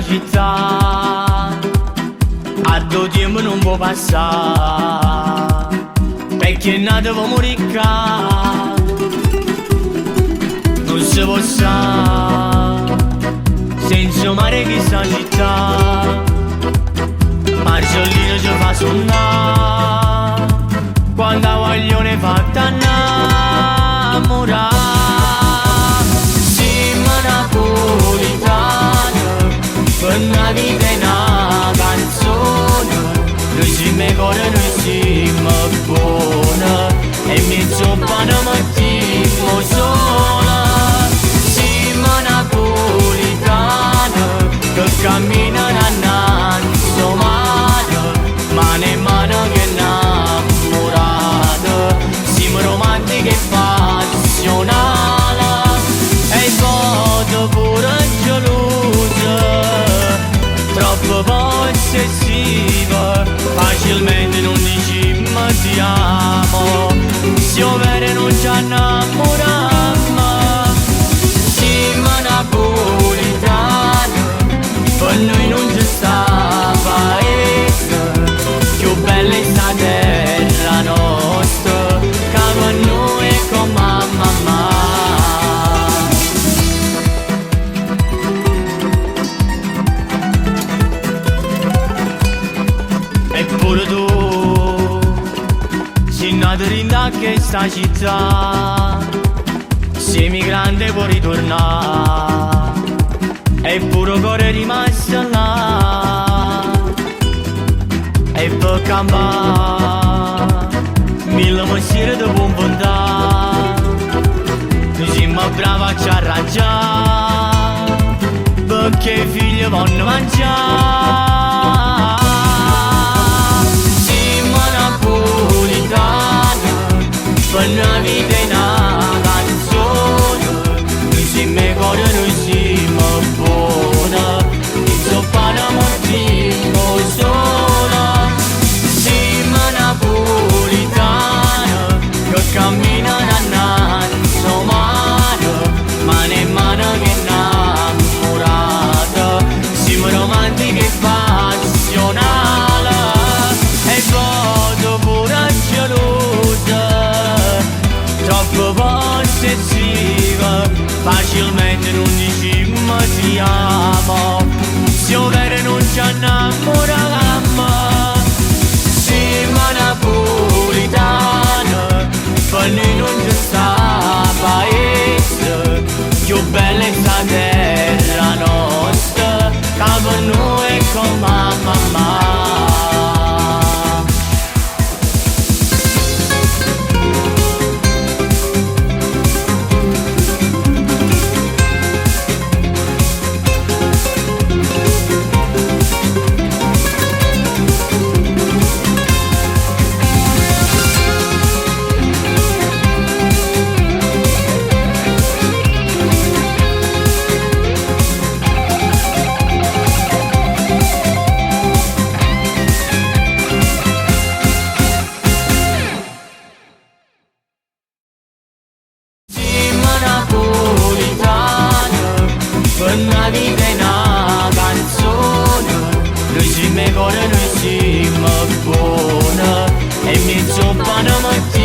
città, a tuo tempo non può passare, perché è nato per morire qua. Non si può stare senza mare che sta città, Marcellino ci fa suonare quando voglio ne fatta innamorare. Siamo napolitani, per una vita è una canzone, noi siamo cuore, noi siamo buoni, e mezzo pane mattina sola. Siamo napolitani, che camminano innanzi mano, mano in mano che innamorate. Siamo romantiche e passionali, e il voto pure geloso, troppo possessivo, facilmente non diciamo ti amo, se vero non ci innamoriamo. Siamo napolitani, per noi non c'è sta paese, più bella è sta terra nostra, che per noi è come mamma. Eppure tu sei nato in questa città, sei migrante puoi ritornare, eppure cuore è rimasto là, e per campare mille mestieri di buon volontà. Noi siamo bravi a ci arrangiare, perché i figli vanno mangiare. Siamo napolitani, per una vita è una canzone, noi siamo cuore, noi siamo buoni, insomma una mattina sola. Siamo napolitani, che camminano innanzi mano, mano in mano che innamorate. Siamo romantiche e passionali, e il voto pure geloso, troppo possessiva, facilmente non diciamo ti amo, se vero non ci innamoriamo. Siamo napolitani, per noi non c'è sta paese, più bella è sta terra nostra, che per noi è come mamma. Per una vita è una canzone, noi siamo cuore, noi siamo buoni, e mezzo pane mattina